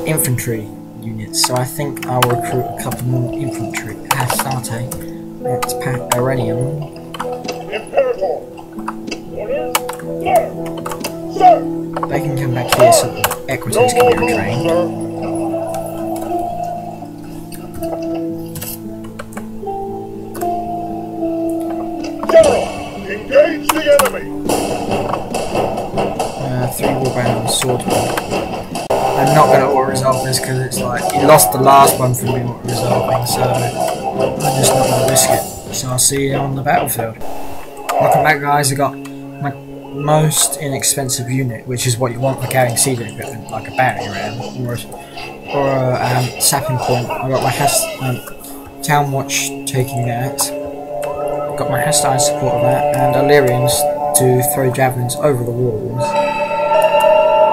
infantry units, so I think I'll recruit a couple more infantry. Astarte, let's pack Irenium. Imperator! Orders? Sir! They can come back here so the equities can be retrained. General! Engage the enemy! 3 warband swordsman. I'm not going to auto-resolve this because it's like, he lost the last one from me auto-resolving, so I'm just not going to risk it. So I'll see you on the battlefield. Welcome back, guys. I got my most inexpensive unit, which is what you want for carrying siege equipment, like a battering ram or a sapping point. I got my town watch taking that. Got my Hastile support of that, and Illyrians to throw javelins over the walls.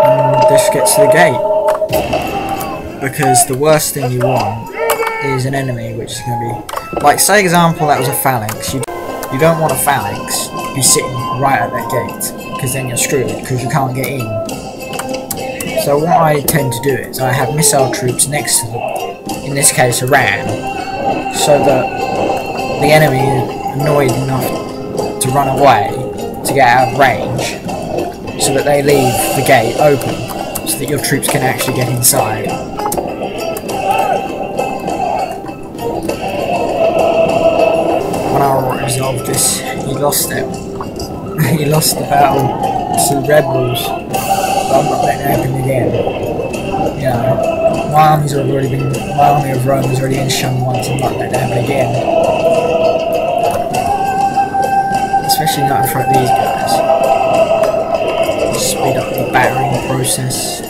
And this gets to the gate. Because the worst thing you want is an enemy which is going to be... Like, say example that was a phalanx. You don't want a phalanx be sitting right at that gate, because then you're screwed, because you can't get in. So what I tend to do is I have missile troops next to them, in this case a ram, so that the enemy is annoyed enough to run away to get out of range, so that they leave the gate open, so that your troops can actually get inside. When I resolved this, he lost it. He lost the battle to the rebels, but I'm not letting it happen again. You know, my army of Rome has already been shown once, I'm not letting it happen again. Especially not in front of these guys. Speed up the battering process.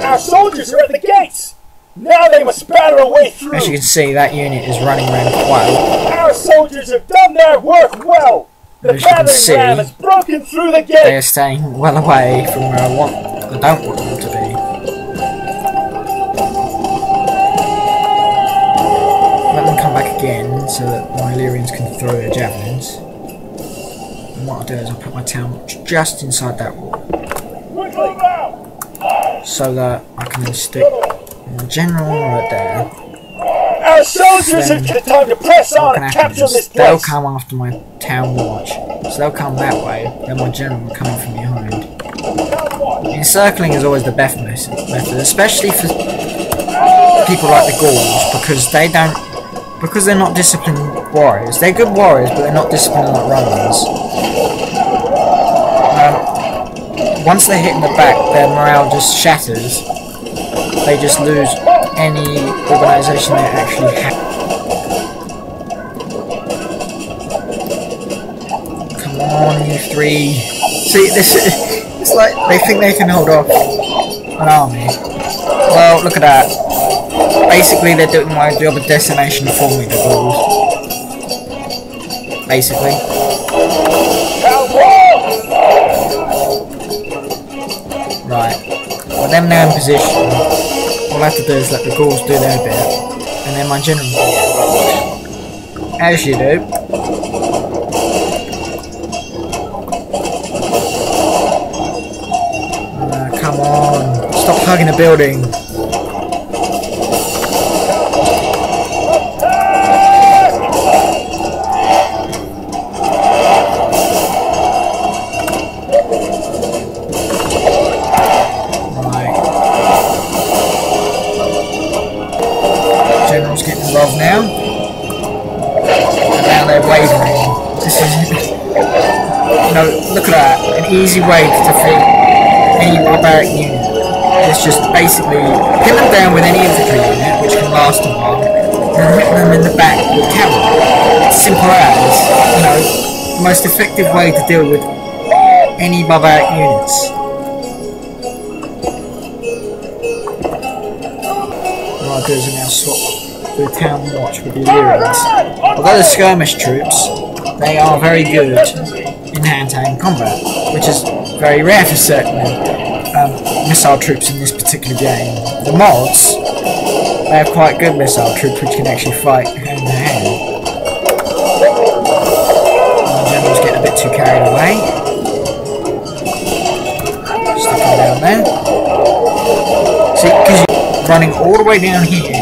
Our soldiers are at the gates! Now they must batter a way through! As you can see, that unit is running around quite a lot. Our soldiers have done their work well! The battering ram has broken through the gate! They are staying well away from where I don't want them to be. Let them come back again so that my Illyrians can throw their javelins. And what I'll do is I'll put my town watch just inside that wall, so that I can then stick the general right there. Our soldiers have had time to press on and capture this place! They'll come after my town watch, so they'll come that way, then my general will come in from behind. Encircling is always the best method, especially for people like the Gauls, because they're not disciplined warriors. They're good warriors, but they're not disciplined like Romans. Once they're hit in the back, their morale just shatters. They just lose any organisation they actually have. Come on, you three. See, it's like they think they can hold off an army. Well, look at that. Basically, they're doing my job of decimation for me, the Gauls. Basically. Right. With them now in position, all I have to do is let the Gauls do their bit, and then my general, as you do. Come on, stop hugging the building. Now, and now they're wavering. This is, look at that, an easy way to defeat any barbaric unit. It's just basically pin them down with any infantry unit, which can last a while, and hit them in the back with cavalry. It's simple as, the most effective way to deal with any barbaric units. What I'll do is now swap the town watch with the Illyrians. Although the skirmish troops, they are very good in hand-to-hand combat, which is very rare for certain missile troops in this particular game. The mods, they have quite good missile troops which can actually fight hand-to-hand. My general's getting a bit too carried away. Stick him down there. See, because running all the way down here,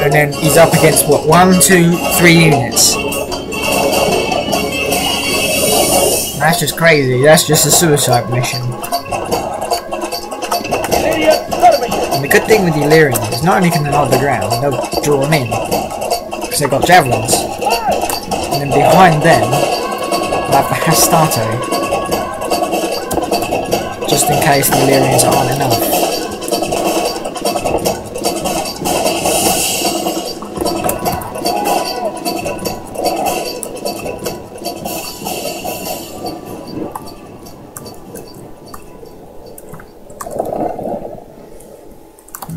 and then he's up against what, 1, 2, 3 units. That's just crazy. That's just a suicide mission. And the good thing with the Ilyrian is not only can they hold the ground, they'll draw them in because they've got javelins. And then behind them, they'll have the Hastarte, just in case the Illyrians aren't enough.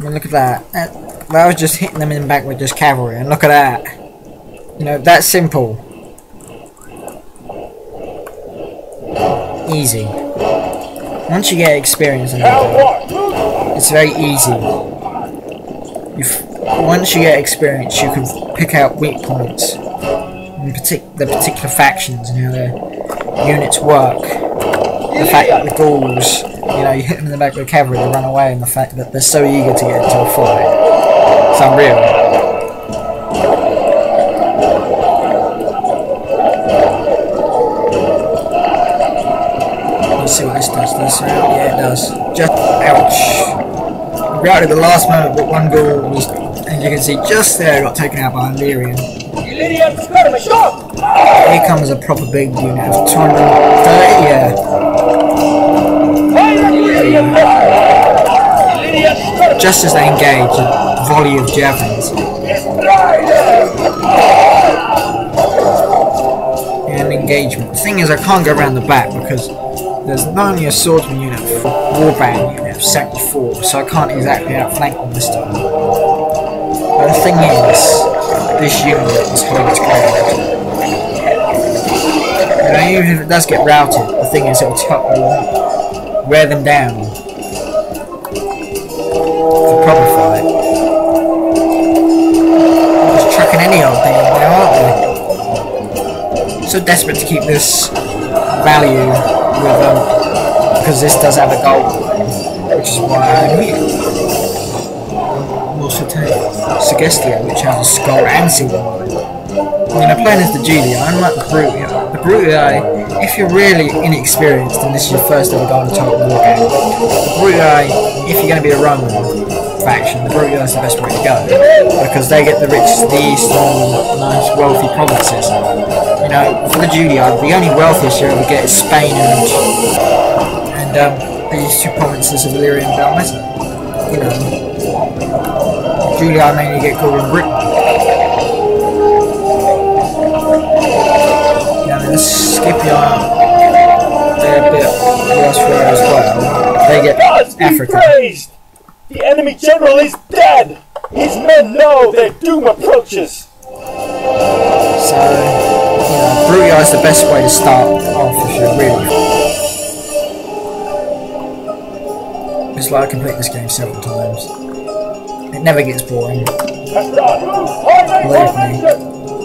Look at that. That was just hitting them in the back with just cavalry, and look at that. You know, that's simple. Easy. Once you get experience in it, it's very easy. Once you get experience, you can pick out weak points, and the particular factions and how their units work. The fact that the Gauls, you know, you hit them in the back with cavalry, they run away, and the fact that they're so eager to get into a fight. It's unreal. Let's see what this does. Does this round? Yeah, it does. Just, ouch. Right at the last moment, but one Gaul was, and you can see just there, got taken out by Ilyrian. Here comes a proper big unit of 230, yeah. Just as they engage, a volley of javelins. And engagement. The thing is, I can't go around the back because there's not only a swordsman unit, a warband unit of 74, so I can't exactly outflank them this time. But the thing is, this unit is holding its ground. You know, even if it does get routed, the thing is, it'll wear them down. The proper fight. Just trucking any old thing now, aren't they? So desperate to keep this value with because this does have a gold, which is why I'm here. We'll also take Sugestia, which has a skull and silver. You know, playing as the Julli, unlike the Brutei, if you're really inexperienced and this is your first ever go on a total war game, the Brutei, if you're going to be a Roman faction, the Brutei is the best way to go, because they get the richest, the eastern, nice, wealthy provinces. You know, for the Julli, the only wealthiest you ever get is Spain and these two provinces of Ilyria and Dalmatia. You know, Julli mainly get called in Britain. The Scipii, they're a bit elsewhere as well. They get Africa. Praised! The enemy general is dead! His men know their doom approaches! So, you know, Brutei is the best way to start off if you're really. It's like I complete this game several times. It never gets boring. Believe me.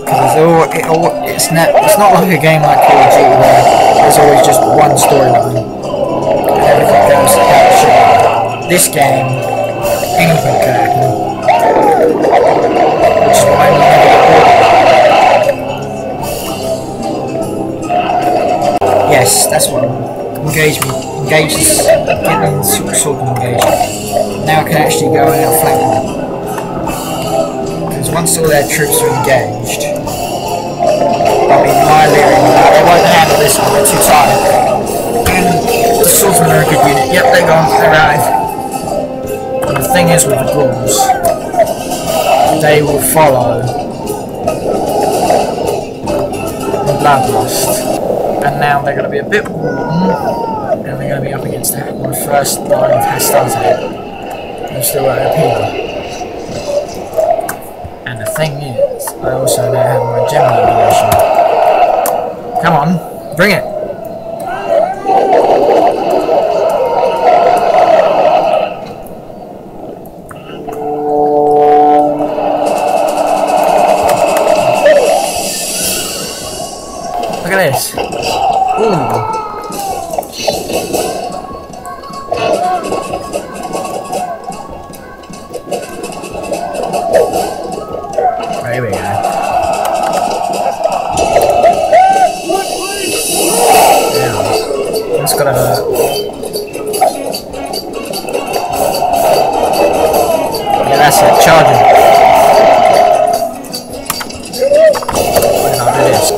Because it's not like a game like Call of Duty where there's always just one storyline and everything goes out of shit. This game, anything can happen. Which is why you never get bored. Yes, that's what engagement. Engage is getting sort of engagement. Now I can actually go and outflank them. Once all their troops are engaged, I mean, my Ilyrian, they won't handle this one, they're too tired. And the swordsmen are a good unit. Yep, they're gone, they're arrived. And the thing is with the Gauls, they will follow the bloodlust. And now they're going to be a bit warm, and they're going to be up against my first line of Hastarte. I'm still at a here. And the thing is, I also now have my general evolution. Come on, bring it! Look at this! Ooh! charging. No, it is.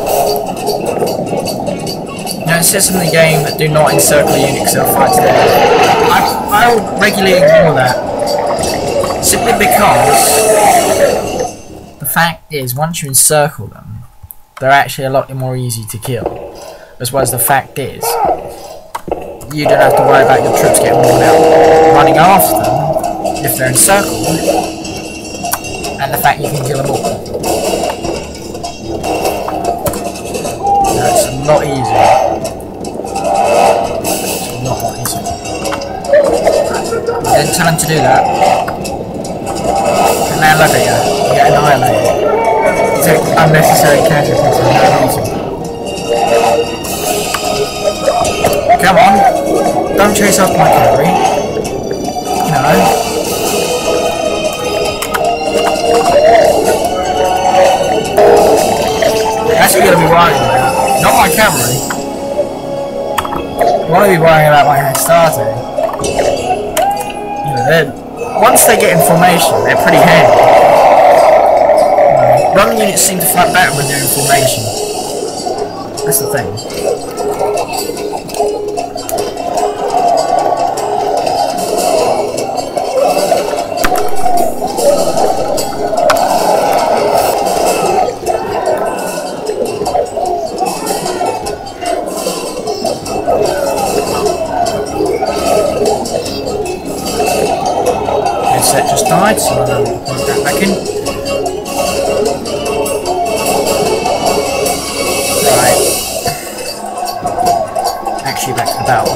Now it says in the game that do not encircle units that fight together. I'll regularly ignore that. Simply because the fact is, once you encircle them, they're actually a lot more easy to kill. As well as the fact is, you don't have to worry about your troops getting worn out running after them if they're encircled, and the fact you can kill them all. That's a lot easier. It's a lot easier. I didn't tell him to do that. And now look at you. You get annihilated. You take unnecessary casualties for no reason. Come on. Don't chase after my cavalry. No. That's what you're going to be worrying about. Not my cavalry. You want to be worrying about my starting. You know, once they get in formation, they're pretty handy. Running units seem to fight better when they're in formation. That's the thing. Headset just died, so I'll plug that back in. Right. Actually back to the battle.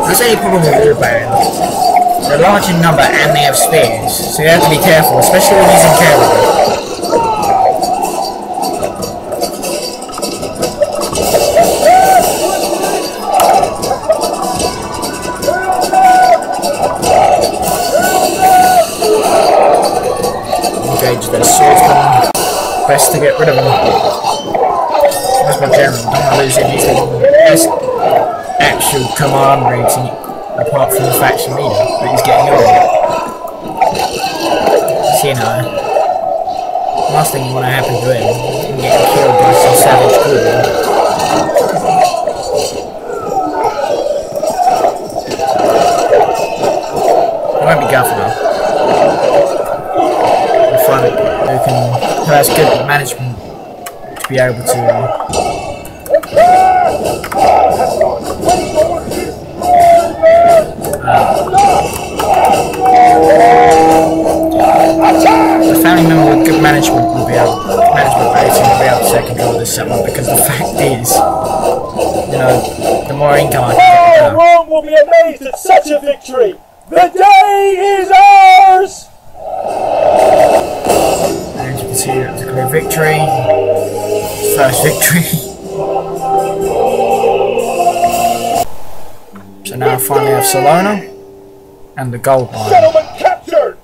There's any problem with wheelbarrows. They're large in number and they have spears, so you have to be careful, especially when using cavalry. Engage their swordsmen. Best to get rid of them. That's my general, don't want to lose him. He's the best actual command rating, apart from the faction leader, but he's getting old. So, you know, last thing you want to happen to him is getting killed by some savage group. He won't be governor. Who has good management to be able to the family member with good management will be able to take control of this settlement, because the fact is, you know, the more income I can get, Rome will be amazed at such a victory! The day is ours! And you can see that was a great victory. First victory. So now I finally have Salona and the gold mine. Settlement captured!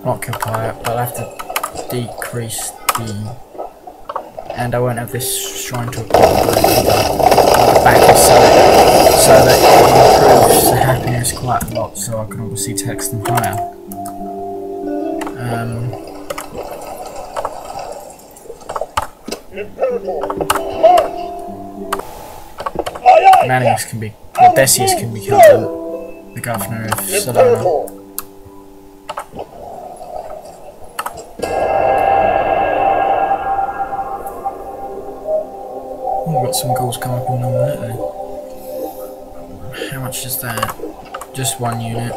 Occupy it, but I'll have to decrease the... And I won't have this shrine to occupy the back so that it improves the happiness quite a lot, so I can obviously text them higher. Manius can be, or Decius can be killed, the governor of Salona. We've got some goals come up in a minute. How much is that? Just one unit.